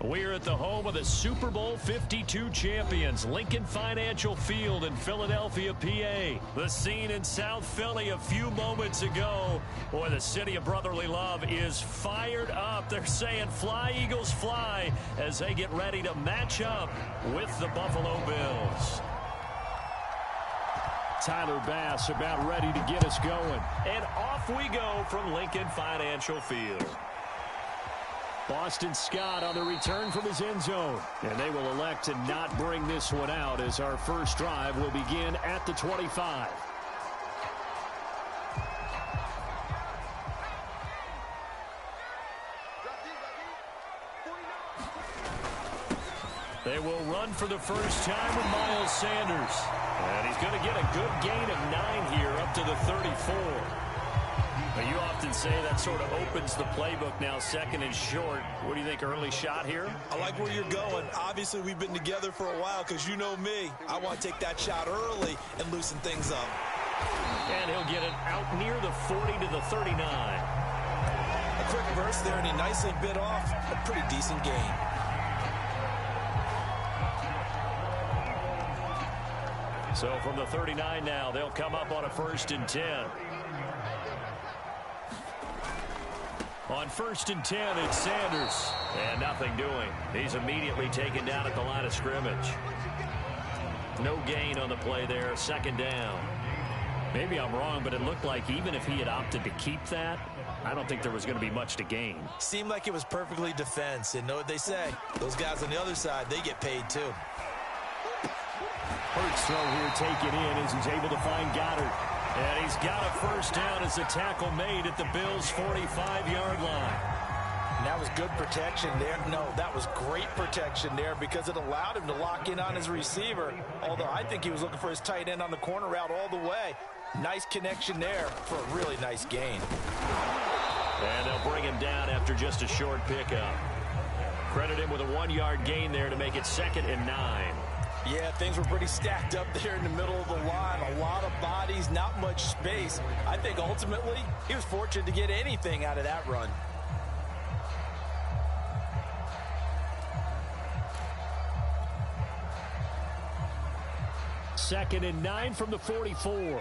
We're at the home of the Super Bowl 52 champions, Lincoln Financial Field in Philadelphia, PA. The scene in South Philly a few moments ago. Boy, the city of brotherly love is fired up. They're saying, "Fly, Eagles, fly," as they get ready to match up with the Buffalo Bills. Tyler Bass about ready to get us going. And off we go from Lincoln Financial Field. Boston Scott on the return from his end zone. And they will elect to not bring this one out as our first drive will begin at the 25. They will run for the first time with Miles Sanders. And he's going to get a good gain of 9 here up to the 34. But you often say that sort of opens the playbook now, second and short. What do you think, early shot here? I like where you're going. Obviously, we've been together for a while because you know me. I want to take that shot early and loosen things up. And he'll get it out near the 40 to the 39. A quick burst there, and he nicely bit off a pretty decent gain. So from the 39 now, they'll come up on a 1st and 10. On 1st and 10, it's Sanders. And nothing doing. He's immediately taken down at the line of scrimmage. No gain on the play there. 2nd down. Maybe I'm wrong, but it looked like even if he had opted to keep that, I don't think there was going to be much to gain. Seemed like it was perfectly defense. And know what they say? Those guys on the other side, they get paid too. Hurts throw here taken in as he's able to find Goddard. And he's got a 1st down as the tackle made at the Bills' 45-yard line. And that was good protection there. No, that was great protection there because it allowed him to lock in on his receiver. Although I think he was looking for his tight end on the corner route all the way. Nice connection there for a really nice gain. And they'll bring him down after just a short pickup. Credit him with a 1-yard gain there to make it 2nd and 9. Yeah, things were pretty stacked up there in the middle of the line. A lot of bodies, not much space. I think ultimately he was fortunate to get anything out of that run. Second and 9 from the 44.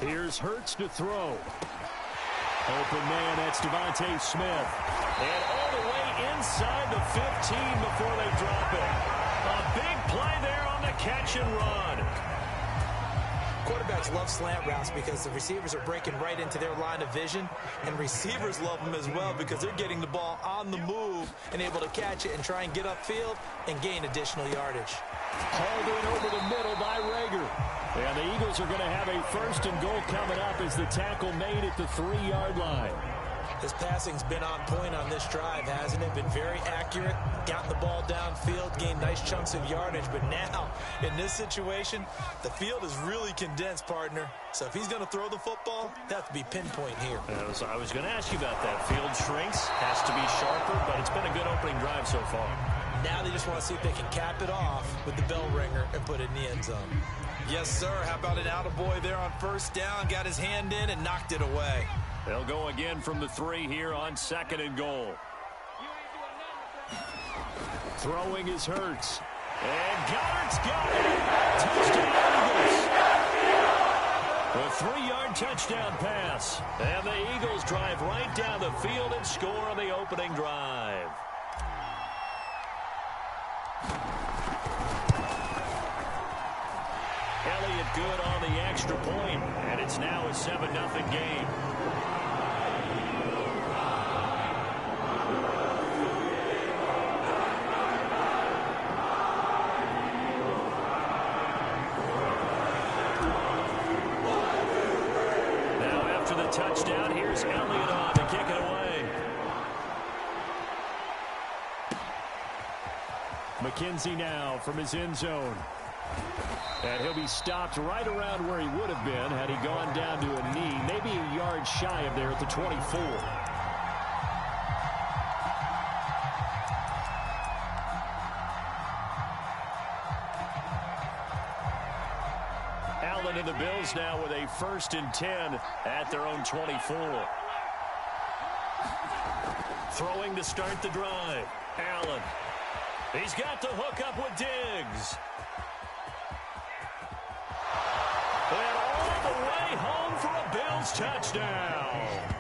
Here's Hurts to throw. Open man, that's Devontae Smith. And all the way inside the 15 before they drop it. A big play there on the catch and run. Quarterbacks love slant routes because the receivers are breaking right into their line of vision. And receivers love them as well because they're getting the ball on the move and able to catch it and try and get upfield and gain additional yardage. Hauled in over the middle by Rager. And the Eagles are going to have a 1st and goal coming up as the tackle made at the 3-yard line. His passing's been on point on this drive, hasn't it? Been very accurate, gotten the ball downfield, gained nice chunks of yardage. But now, in this situation, the field is really condensed, partner. So if he's going to throw the football, that has to be pinpoint here. I was going to ask you about that. Field shrinks, has to be sharper, but it's been a good opening drive so far. Now they just want to see if they can cap it off with the bell ringer and put it in the end zone. Yes, sir. How about an attaboy there on 1st down? Got his hand in and knocked it away. They'll go again from the 3 here on 2nd and goal. Throwing is Hurts. And Goddard's got it. Touchdown, Eagles. A 3-yard touchdown pass. And the Eagles drive right down the field and score on the opening drive. Elliott good on the extra point, and it's now a 7-0 game. Now after the touchdown, here's Elliott on to kick it away. McKenzie now from his end zone. And he'll be stopped right around where he would have been had he gone down to a knee, maybe a yard shy of there at the 24. Allen and the Bills now with a 1st and 10 at their own 24. Throwing to start the drive. Allen. He's got the hook up with Diggs. And all the way home for a Bills touchdown.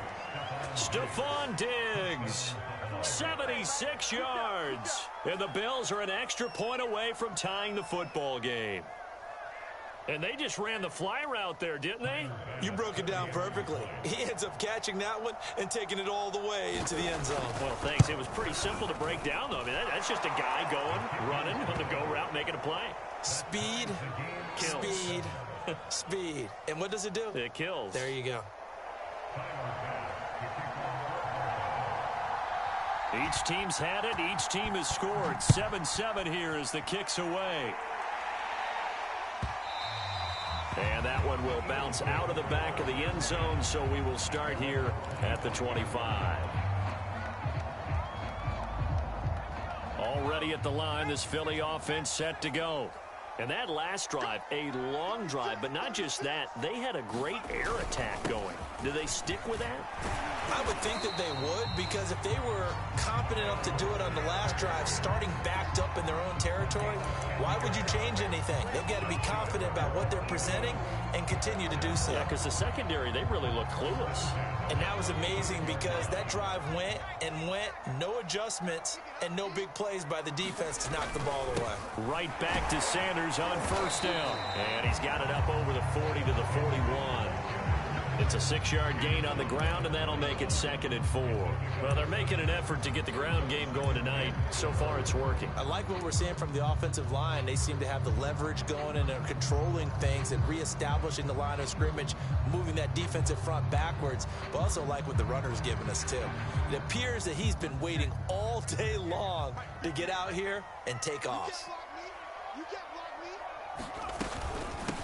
Stephon Diggs. 76 yards. And the Bills are an extra point away from tying the football game. And they just ran the fly route there, didn't they? You broke it down perfectly. He ends up catching that one and taking it all the way into the end zone. Well, thanks. It was pretty simple to break down, though. I mean, that's just a guy going, running on the go route, making a play. Speed, kills. Speed, speed. And what does it do? It kills. There you go. Each team's had it. Each team has scored. 7-7 here as the kick's away. And that one will bounce out of the back of the end zone, so we will start here at the 25. Already at the line, this Philly offense set to go. And that last drive, a long drive, but not just that. They had a great air attack going. Do they stick with that? I would think that they would, because if they were confident enough to do it on the last drive, starting backed up in their own territory, why would you change anything? They've got to be confident about what they're presenting and continue to do so. Yeah, because the secondary, they really look clueless. And that was amazing because that drive went and went, no adjustments, and no big plays by the defense to knock the ball away. Right back to Sanders on 1st down. And he's got it up over the 40 to the 41. It's a 6-yard gain on the ground, and that'll make it 2nd and 4. Well, they're making an effort to get the ground game going tonight. So far, it's working. I like what we're seeing from the offensive line. They seem to have the leverage going, and they're controlling things and reestablishing the line of scrimmage, moving that defensive front backwards, but also like what the runner's giving us, too. It appears that he's been waiting all day long to get out here and take off.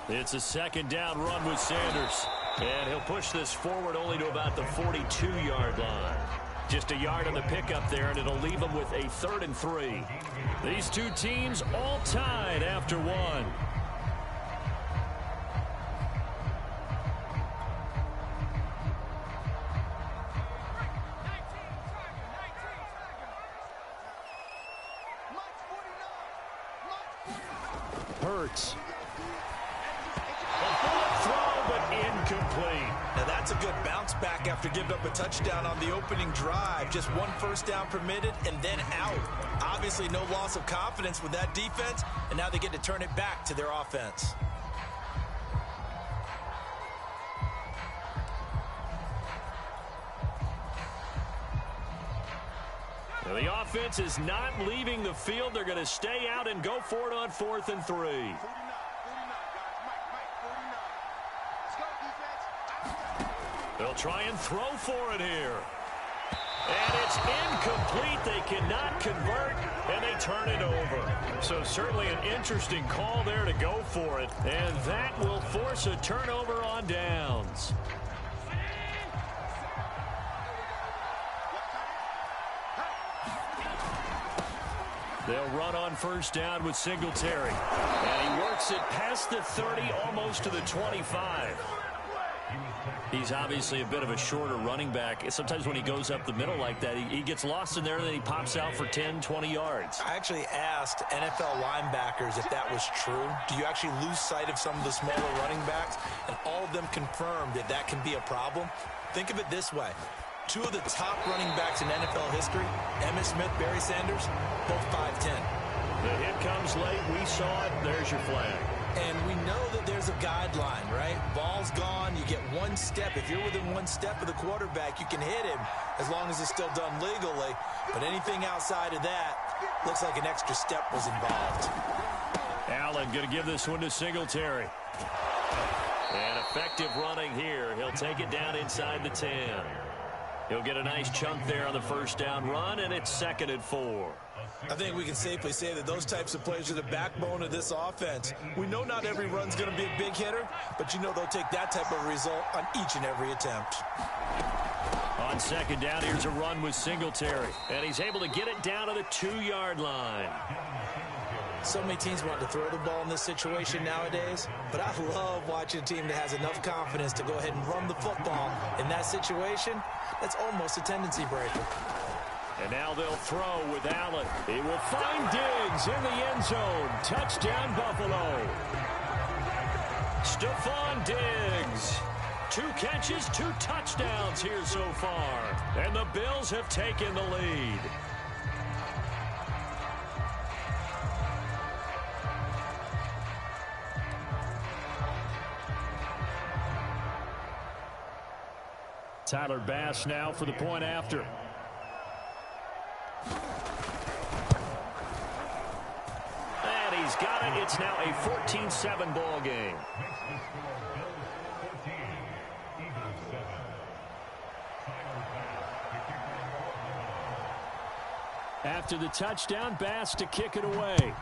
It's a 2nd down run with Sanders. And he'll push this forward only to about the 42-yard line. Just a yard on the pickup there, and it'll leave them with a 3rd and 3. These two teams all tied after one. Hurts. Incomplete. Now that's a good bounce back after giving up a touchdown on the opening drive. Just 1 first down permitted and then out. Obviously no loss of confidence with that defense, and now they get to turn it back to their offense. Now the offense is not leaving the field. They're going to stay out and go for it on 4th and 3. They'll try and throw for it here. And it's incomplete. They cannot convert, and they turn it over. So certainly an interesting call there to go for it. And that will force a turnover on downs. They'll run on 1st down with Singletary. And he works it past the 30, almost to the 25. He's obviously a bit of a shorter running back. Sometimes when he goes up the middle like that, he gets lost in there, and then he pops out for 10, 20 yards. I actually asked NFL linebackers if that was true. Do you actually lose sight of some of the smaller running backs? And all of them confirmed that that can be a problem. Think of it this way. 2 of the top running backs in NFL history, Emmitt Smith, Barry Sanders, both 5'10". The hit comes late. We saw it. There's your flag. And we know that there's a guideline, right? Ball's gone. You get 1 step. If you're within 1 step of the quarterback, you can hit him as long as it's still done legally. But anything outside of that looks like an extra step was involved. Allen going to give this one to Singletary. And effective running here. He'll take it down inside the 10. He'll get a nice chunk there on the 1st down run, and it's 2nd and 4. I think we can safely say that those types of plays are the backbone of this offense. We know not every run's going to be a big hitter, but you know they'll take that type of result on each and every attempt. On 2nd down, here's a run with Singletary, and he's able to get it down to the 2-yard line. So many teams want to throw the ball in this situation nowadays, but I love watching a team that has enough confidence to go ahead and run the football. In that situation, that's almost a tendency breaker. And now they'll throw with Allen. He will find Diggs in the end zone. Touchdown, Buffalo. Stephon Diggs. 2 catches, 2 touchdowns here so far. And the Bills have taken the lead. Tyler Bass now for the point after. And he's got it. It's now a 14-7 ball game. After the touchdown, Bass to kick it away.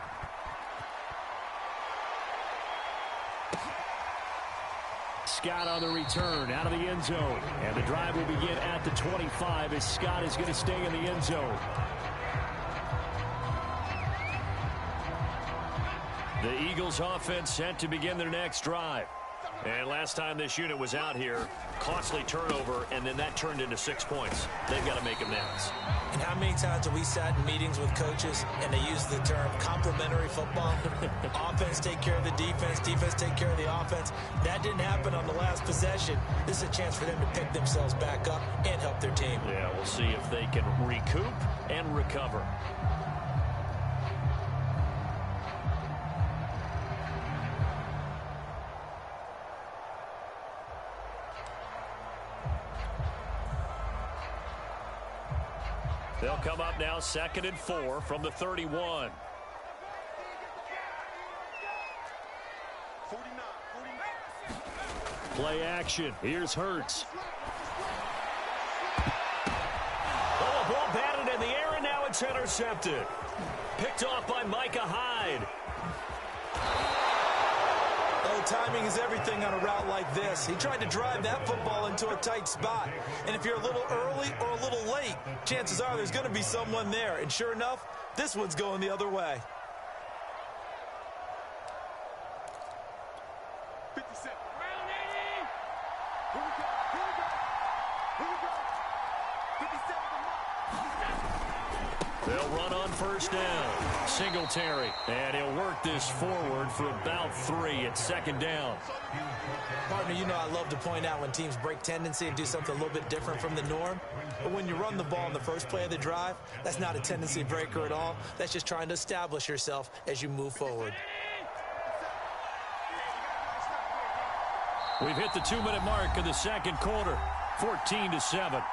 Scott on the return out of the end zone. And the drive will begin at the 25 as Scott is going to stay in the end zone. The Eagles offense set to begin their next drive. And last time this unit was out here, costly turnover, and then that turned into 6 points. They've got to make amends. And how many times have we sat in meetings with coaches and they use the term complementary football? Offense take care of the defense, defense take care of the offense. That didn't happen on the last possession. This is a chance for them to pick themselves back up and help their team. Yeah, we'll see if they can recoup and recover. They'll come up now 2nd and 4 from the 31. Play action. Here's Hurts. Oh, ball batted in the air, and now it's intercepted. Picked off by Micah Hyde. Oh, timing is everything on a route like this. He tried to drive that football into a tight spot. And if you're a little early or a little late, chances are there's going to be someone there. And sure enough, this one's going the other way. 57. Round 80. Here we go. Here we go. Here we go. 57. They'll run on first down. Singletary. And he'll work this forward for about 3 at 2nd down. Partner, you know I love to point out when teams break tendency and do something a little bit different from the norm. But when you run the ball in the first play of the drive, that's not a tendency breaker at all. That's just trying to establish yourself as you move forward. We've hit the 2-minute mark of the second quarter. 14-7.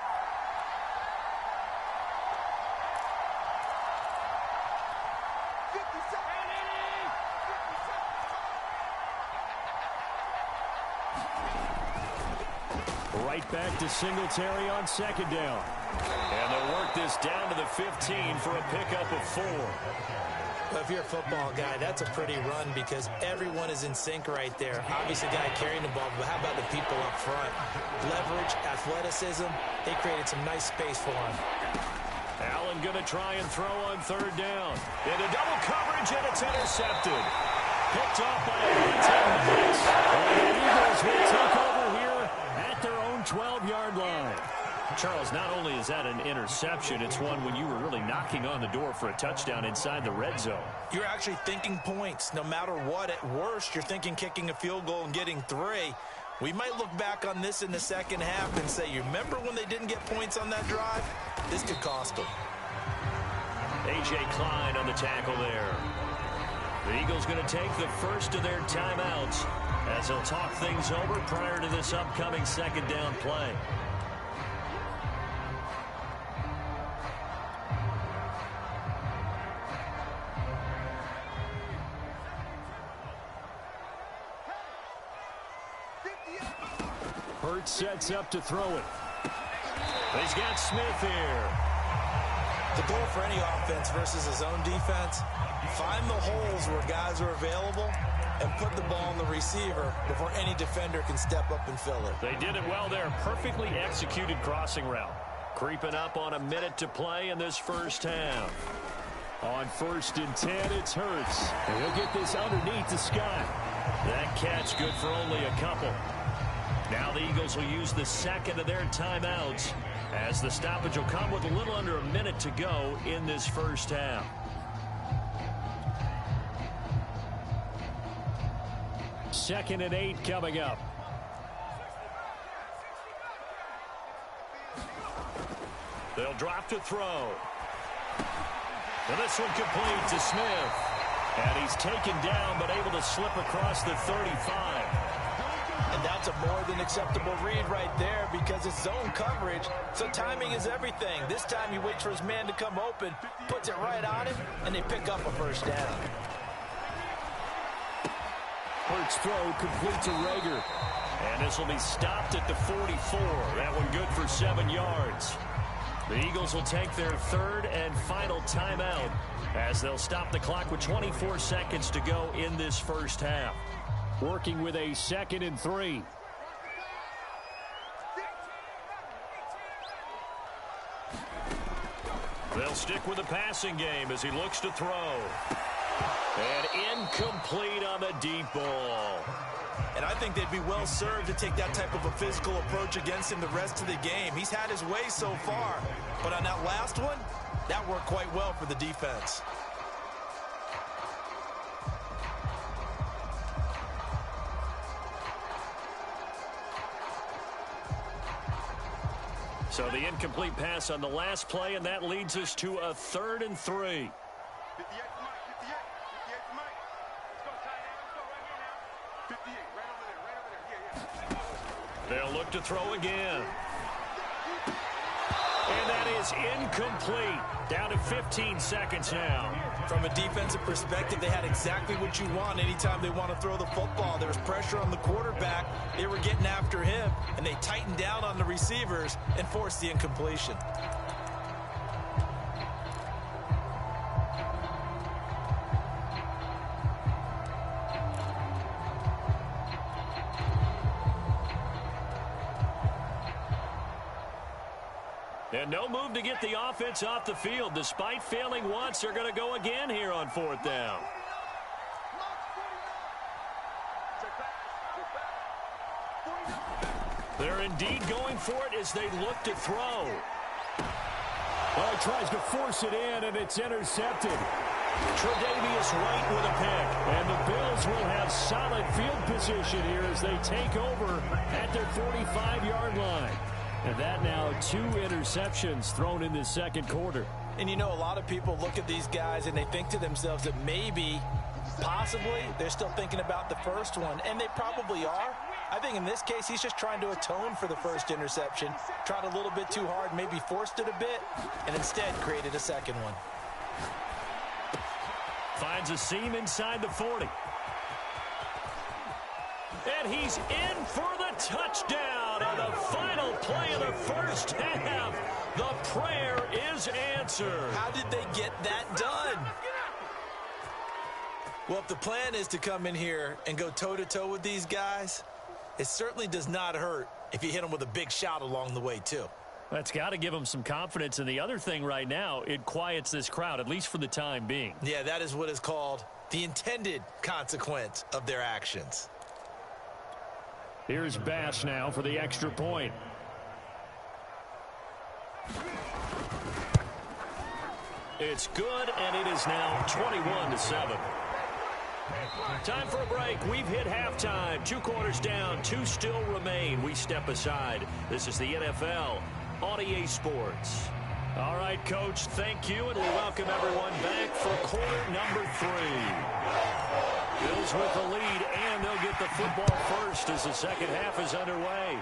Right back to Singletary on 2nd down. And they'll work this down to the 15 for a pickup of 4. Well, if you're a football guy, that's a pretty run because everyone is in sync right there. Obviously, the guy carrying the ball, but how about the people up front? Leverage, athleticism, they created some nice space for him. Allen going to try and throw on 3rd down. Into double coverage, and it's intercepted. Picked off by Devontae. The Eagles will take over here at their own 12-yard line. Charles, not only is that an interception, it's one when you were really knocking on the door for a touchdown inside the red zone. You're actually thinking points. No matter what, at worst, you're thinking kicking a field goal and getting 3. We might look back on this in the second half and say, you remember when they didn't get points on that drive? This could cost them. A.J. Klein on the tackle there. The Eagles going to take the first of their timeouts as they'll talk things over prior to this upcoming 2nd down play. Hurts sets up to throw it. He's got Smith here. The goal for any offense versus his own defense, find the holes where guys are available and put the ball on the receiver before any defender can step up and fill it. They did it well there. Perfectly executed crossing route. Creeping up on a minute to play in this first half. On 1st and 10, it's Hurts. And he'll get this underneath to Scott. That catch good for only a couple. Now the Eagles will use the second of their timeouts as the stoppage will come with a little under a minute to go in this first half. Second and 8 coming up. They'll drop to throw. And this one complete to Smith. And he's taken down but able to slip across the 35. And that's a more than acceptable read right there because it's zone coverage, so timing is everything. This time he waits for his man to come open, puts it right on him, and they pick up a first down. Hurts throw complete to Rager. And this will be stopped at the 44. That one good for 7 yards. The Eagles will take their third and final timeout as they'll stop the clock with 24 seconds to go in this first half. Working with a 2nd and 3. They'll stick with the passing game as he looks to throw. And incomplete on the deep ball. And I think they'd be well served to take that type of a physical approach against him the rest of the game. He's had his way so far. But on that last one, that worked quite well for the defense. So the incomplete pass on the last play, and that leads us to a 3rd and 3. They'll look to throw again. And that is incomplete. Down to 15 seconds now. From a defensive perspective, they had exactly what you want anytime they want to throw the football. There was pressure on the quarterback. They were getting after him, and they tightened down on the receivers and forced the incompletion. And no move to get the offense off the field. Despite failing once, they're going to go again here on 4th down. They're indeed going for it as they look to throw. Well, he tries to force it in, and it's intercepted. Tre'Davious White with a pick. And the Bills will have solid field position here as they take over at their 45-yard line. And that now 2 interceptions thrown in this second quarter. And you know, a lot of people look at these guys and they think to themselves that maybe, possibly, they're still thinking about the first one. And they probably are. I think in this case, he's just trying to atone for the first interception. Tried a little bit too hard, maybe forced it a bit, and instead created a second one. Finds a seam inside the 40. And he's in for the touchdown on the final play of the first half. The prayer is answered. How did they get that done? Well, if the plan is to come in here and go toe-to-toe with these guys, it certainly does not hurt if you hit them with a big shout along the way, too. That's got to give them some confidence. And the other thing right now, it quiets this crowd, at least for the time being. Yeah, that is what is called the intended consequence of their actions. Here's Bass now for the extra point. It's good, and it is now 21-7. Time for a break. We've hit halftime. 2 quarters down, 2 still remain. We step aside. This is the NFL on EA Sports. All right, Coach, thank you, and we welcome everyone back for quarter number 3. Bills with the lead, and they'll get the football first as the second half is underway.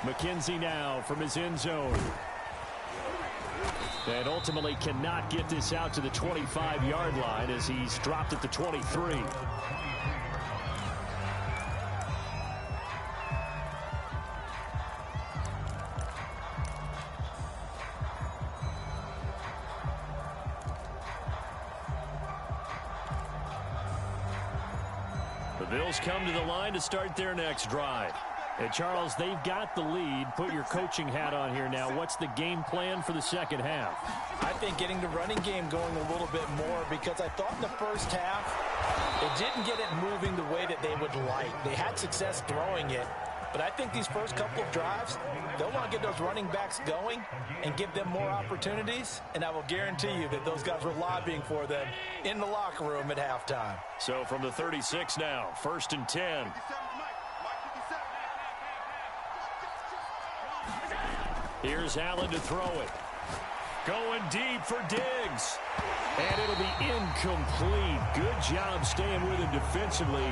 McKenzie now from his end zone. And ultimately cannot get this out to the 25-yard line as he's dropped at the 23. The Bills come to the line to start their next drive. Hey, Charles, they've got the lead. Put your coaching hat on here now. What's the game plan for the second half? I think getting the running game going a little bit more, because I thought in the first half they didn't get it moving the way that they would like. They had success throwing it, but I think these first couple of drives, they'll want to get those running backs going and give them more opportunities, and I will guarantee you that those guys were lobbying for them in the locker room at halftime. So from the 36 now, 1st and 10. Here's Allen to throw it. Going deep for Diggs. And it'll be incomplete. Good job staying with him defensively.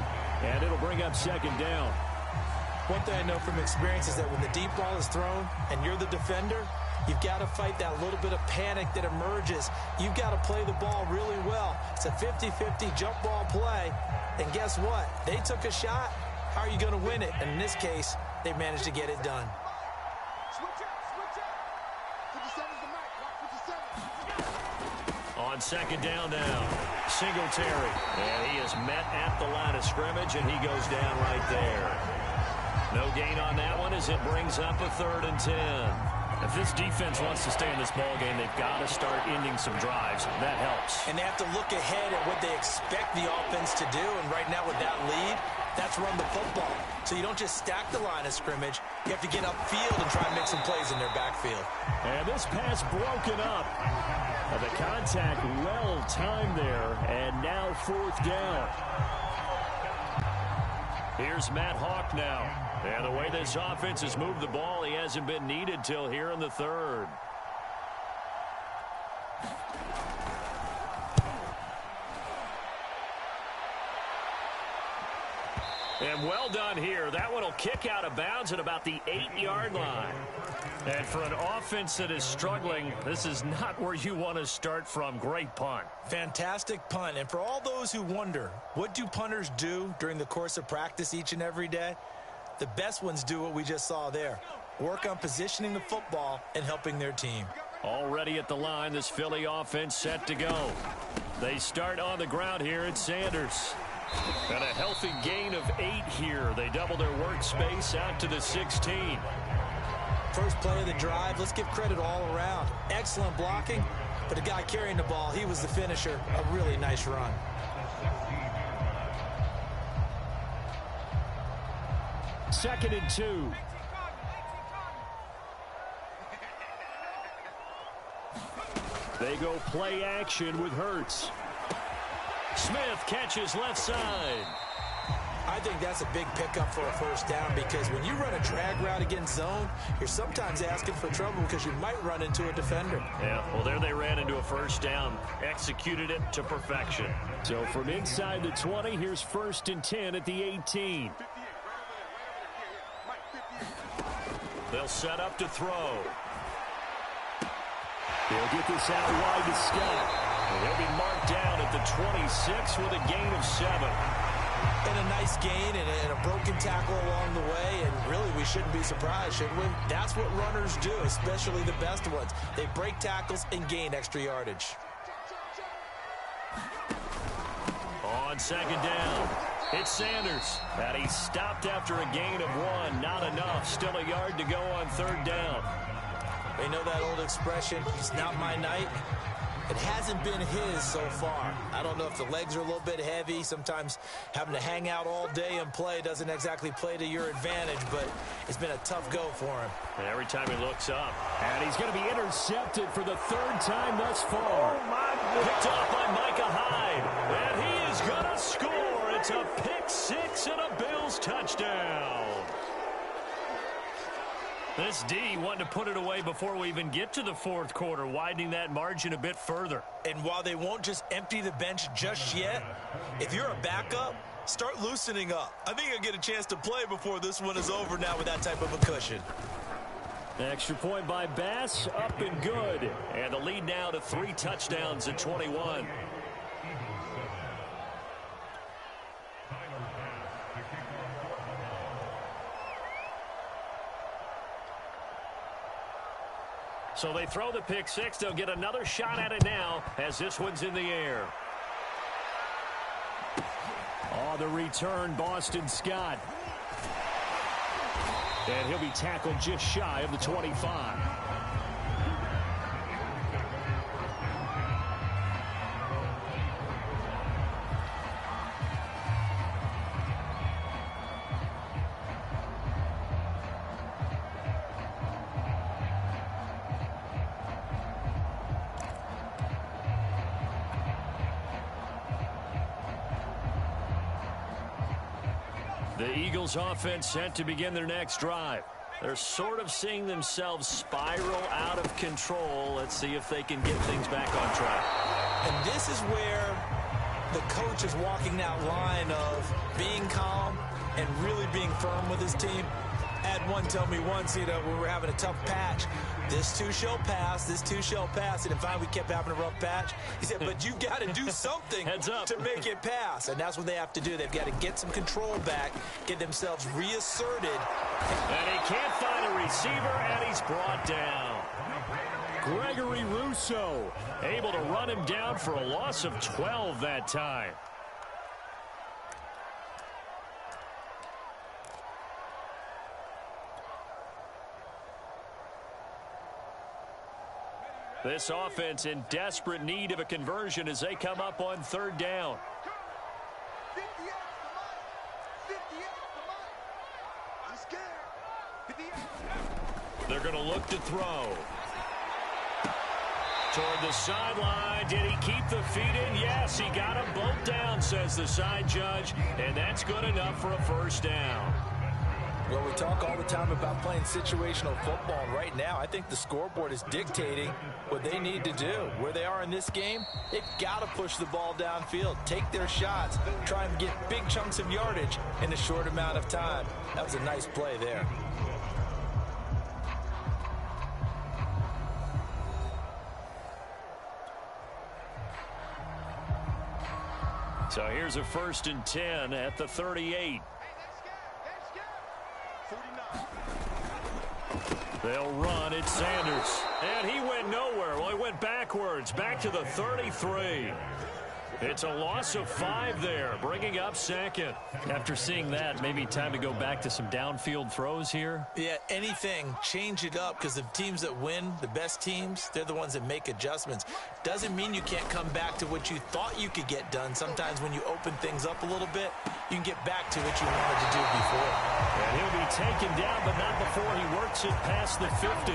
And it'll bring up 2nd down. One thing I know from experience is that when the deep ball is thrown and you're the defender, you've got to fight that little bit of panic that emerges. You've got to play the ball really well. It's a 50-50 jump ball play. And guess what? They took a shot. How are you going to win it? And in this case, they managed to get it done. On 2nd down now, Singletary. And he is met at the line of scrimmage, and he goes down right there. No gain on that one as it brings up a 3rd and 10. If this defense wants to stay in this ball game, they've got to start ending some drives. That helps. And they have to look ahead at what they expect the offense to do. And right now with that lead, that's run the football. So you don't just stack the line of scrimmage. You have to get upfield and try and make some plays in their backfield. And this pass broken up. The contact well timed there. And now 4th down. Here's Matt Hawk now. And the way this offense has moved the ball, he hasn't been needed till here in the 3rd. And well done here. That one will kick out of bounds at about the 8-yard line. And for an offense that is struggling, this is not where you want to start from. Great punt. Fantastic punt. And for all those who wonder, what do punters do during the course of practice each and every day? The best ones do what we just saw there. Work on positioning the football and helping their team. Already at the line, this Philly offense set to go. They start on the ground here at Sanders. And a healthy gain of 8 here. They double their workspace out to the 16. First play of the drive, let's give credit all around. Excellent blocking, but the guy carrying the ball, he was the finisher. A really nice run. Second and 2. They go play action with Hurts. Smith catches left side. I think that's a big pickup for a first down, because when you run a drag route against zone, you're sometimes asking for trouble because you might run into a defender. Yeah, well, there they ran into a first down. Executed it to perfection. So from inside the 20, here's 1st and 10 at the 18. They'll set up to throw. They'll get this out wide to Scott. And he'll be marked down at the 26 with a gain of 7. And a nice gain and a broken tackle along the way, and really we shouldn't be surprised, should we? That's what runners do, especially the best ones. They break tackles and gain extra yardage. On 2nd down, it's Sanders. And he stopped after a gain of 1. Not enough. Still a yard to go on 3rd down. They know that old expression, it's not my night. It hasn't been his so far. I don't know if the legs are a little bit heavy. Sometimes having to hang out all day and play doesn't exactly play to your advantage, but it's been a tough go for him. And every time he looks up. And he's going to be intercepted for the 3rd time thus far. Oh, my goodness. Picked off by Micah Hyde. And he is going to score. It's a pick 6 and a Bills touchdown. This D wanted to put it away before we even get to the 4th quarter, widening that margin a bit further. And while they won't just empty the bench just yet, if you're a backup, start loosening up. I think you'll get a chance to play before this one is over now with that type of a cushion. Extra point by Bass, up and good. And the lead now to 3 touchdowns at 21. So they throw the pick 6. They'll get another shot at it now as this one's in the air. Oh, the return, Boston Scott. And he'll be tackled just shy of the 25. The Eagles offense set to begin their next drive. They're sort of seeing themselves spiral out of control. Let's see if they can get things back on track. And this is where the coach is walking that line of being calm and really being firm with his team. I had one tell me once, we were having a tough patch. This too shall pass, this too shall pass. And finally we kept having a rough patch. He said, but you got to do something to make it pass. And that's what they have to do. They've got to get some control back, get themselves reasserted. And he can't find a receiver, and he's brought down. Gregory Rousseau able to run him down for a loss of 12 that time. This offense in desperate need of a conversion as they come up on third down. They're going to look to throw. Toward the sideline. Did he keep the feet in? Yes, he got them both down, says the side judge. And that's good enough for a first down. Well, we talk all the time about playing situational football, and right now I think the scoreboard is dictating what they need to do. Where they are in this game, they've got to push the ball downfield, take their shots, try and get big chunks of yardage in a short amount of time. That was a nice play there. So here's a 1st and 10 at the 38. They'll run. It's Sanders. And he went nowhere. Well, he went backwards. Back to the 33. It's a loss of 5 there, bringing up 2nd. After seeing that, maybe time to go back to some downfield throws here. Yeah, anything. Change it up, because the teams that win, the best teams, they're the ones that make adjustments. Doesn't mean you can't come back to what you thought you could get done. Sometimes when you open things up a little bit, you can get back to what you wanted to do before. And he'll be taken down, but not before he works it past the 50.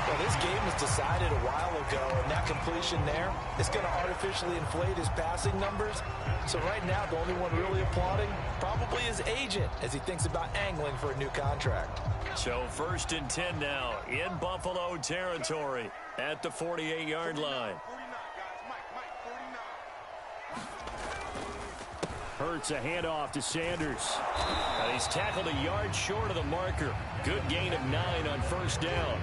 Well, this game was decided a while ago, and that completion there is going to artificially inflate his passing numbers. So right now, the only one really applauding probably his agent as he thinks about angling for a new contract. So 1st and 10 now in Buffalo territory at the 48-yard line. Hurts a handoff to Sanders. And he's tackled a yard short of the marker. Good gain of 9 on 1st down.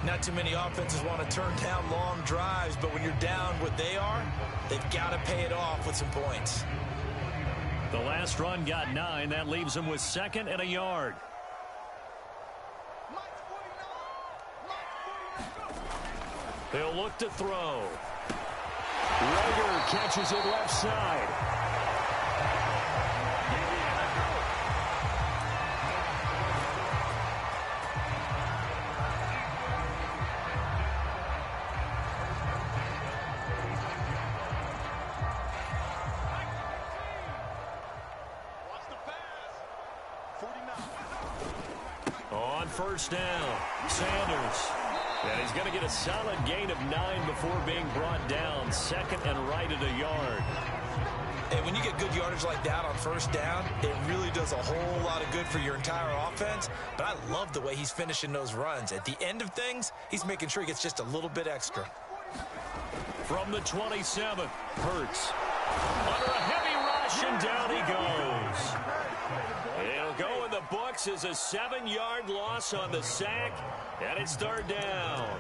Not too many offenses want to turn down long drives, but when you're down what they are, they've got to pay it off with some points. The last run got 9. That leaves them with 2nd and a yard. They'll look to throw. Rager catches it left side. On 1st down, Sanders. And he's going to get a solid gain of 9 before being brought down. 2nd and right at a yard. And when you get good yardage like that on 1st down, it really does a whole lot of good for your entire offense. But I love the way he's finishing those runs. At the end of things, he's making sure he gets just a little bit extra. From the 27, Hurts. Under a heavy rush, and down he goes. It'll go in the books as a 7-yard loss on the sack, and it's 3rd down.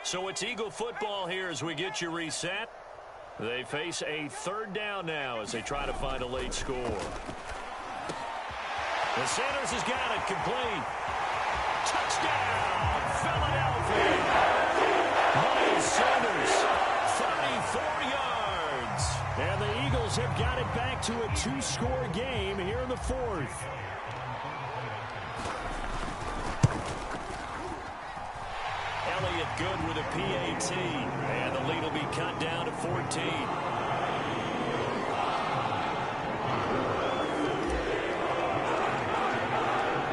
So it's Eagle football here as we get you reset. They face a third down now as they try to find a late score. The Sanders has got it complete. Touchdown, Philadelphia. Miles Sanders, 34 yards. And the Eagles have got it back to a 2-score game here in the fourth. Elliott good with a PAT. And the lead will be cut down to 14.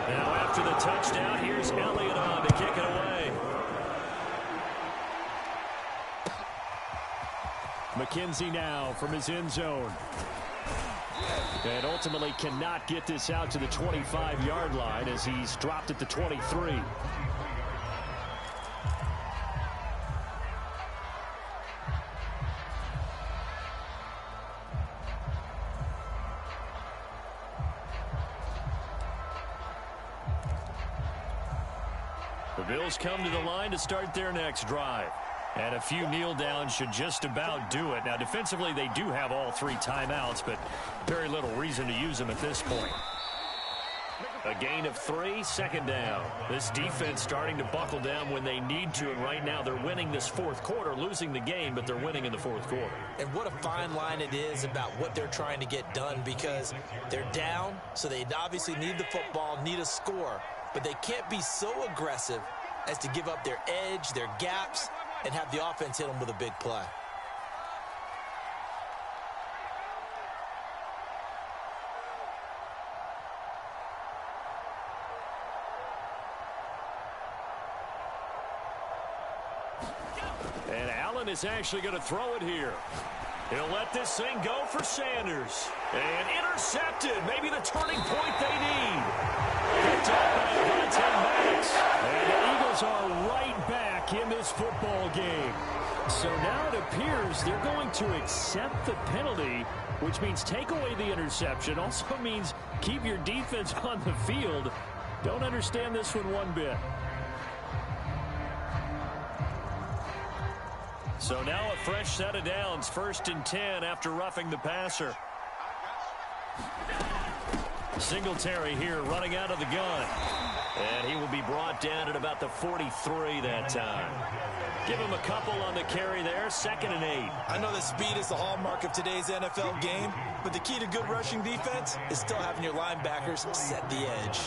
Now after the touchdown, here's Elliott on to kick it away. McKenzie now from his end zone. And ultimately cannot get this out to the 25-yard line as he's dropped at the 23. The Bills come to the line to start their next drive. And a few kneel downs should just about do it. Now, defensively, they do have all 3 timeouts, but very little reason to use them at this point. A gain of 3, second down. This defense starting to buckle down when they need to, and right now they're winning this fourth quarter, losing the game, but they're winning in the fourth quarter. And what a fine line it is about what they're trying to get done, because they're down, so they obviously need the football, need a score, but they can't be so aggressive as to give up their edge, their gaps, and have the offense hit them with a big play. And Allen is actually going to throw it here. He'll let this thing go for Sanders. And intercepted. Maybe the turning point they need. Picked up by Vontae Maddox. And the Eagles are right back in this football game. So now it appears they're going to accept the penalty, which means take away the interception. Also means keep your defense on the field. Don't understand this one bit. So now a fresh set of downs, 1st and 10 after roughing the passer. Singletary here running out of the gun. And he will be brought down at about the 43 that time. Give him a couple on the carry there, 2nd and 8. I know that speed is the hallmark of today's NFL game, but the key to good rushing defense is still having your linebackers set the edge.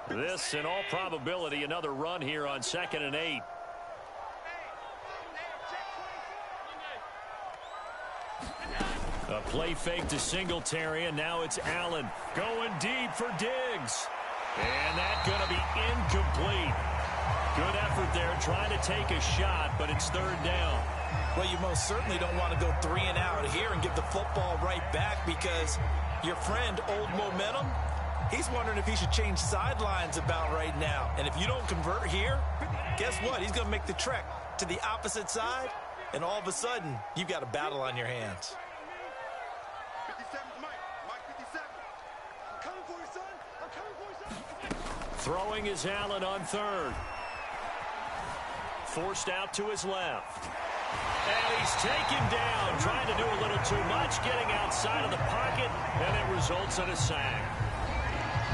This, in all probability, another run here on 2nd and 8. A play fake to Singletary, and now it's Allen going deep for Diggs. And that's going to be incomplete. Good effort there, trying to take a shot, but it's 3rd down. Well, you most certainly don't want to go 3 and out here and give the football right back, because your friend, Old Momentum, he's wondering if he should change sidelines about right now. And if you don't convert here, guess what? He's going to make the trek to the opposite side, and all of a sudden, you've got a battle on your hands. 57, Mike 57. I'm coming for you, son. I'm coming for you, son. Throwing is Allen on 3rd. Forced out to his left. And he's taken down, trying to do a little too much, getting outside of the pocket, and it results in a sack.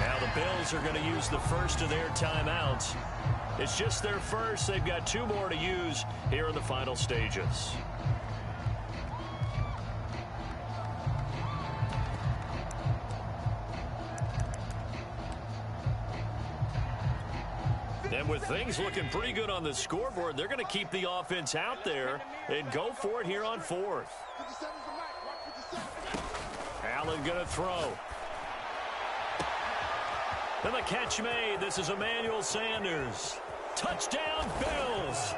Now the Bills are going to use the first of their timeouts. It's just their first. They've got 2 more to use here in the final stages. And with things looking pretty good on the scoreboard, they're going to keep the offense out there and go for it here on 4th. Allen going to throw. And the catch made. This is Emmanuel Sanders. Touchdown, Bills.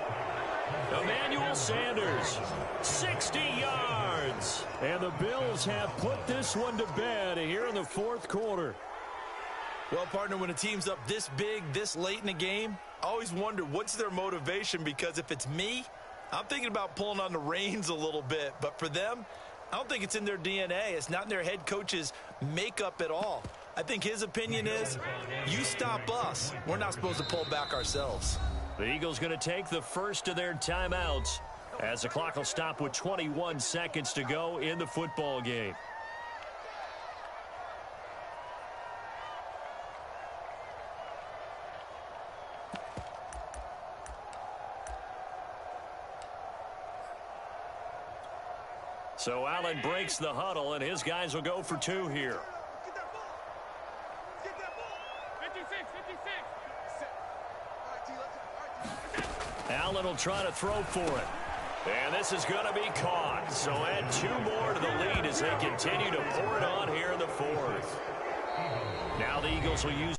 Emmanuel Sanders, 60 yards. And the Bills have put this one to bed here in the 4th quarter. Well, partner, when a team's up this big, this late in the game, I always wonder what's their motivation, because if it's me, I'm thinking about pulling on the reins a little bit. But for them, I don't think it's in their DNA. It's not in their head coach's makeup at all. I think his opinion is, you stop us. We're not supposed to pull back ourselves. The Eagles going to take the first of their timeouts as the clock will stop with 21 seconds to go in the football game. So Allen breaks the huddle, and his guys will go for two here. Get that ball. Get that ball. 56. Allen will try to throw for it. And this is going to be caught. So add two more to the lead as they continue to pour it on here in the fourth. Now the Eagles will use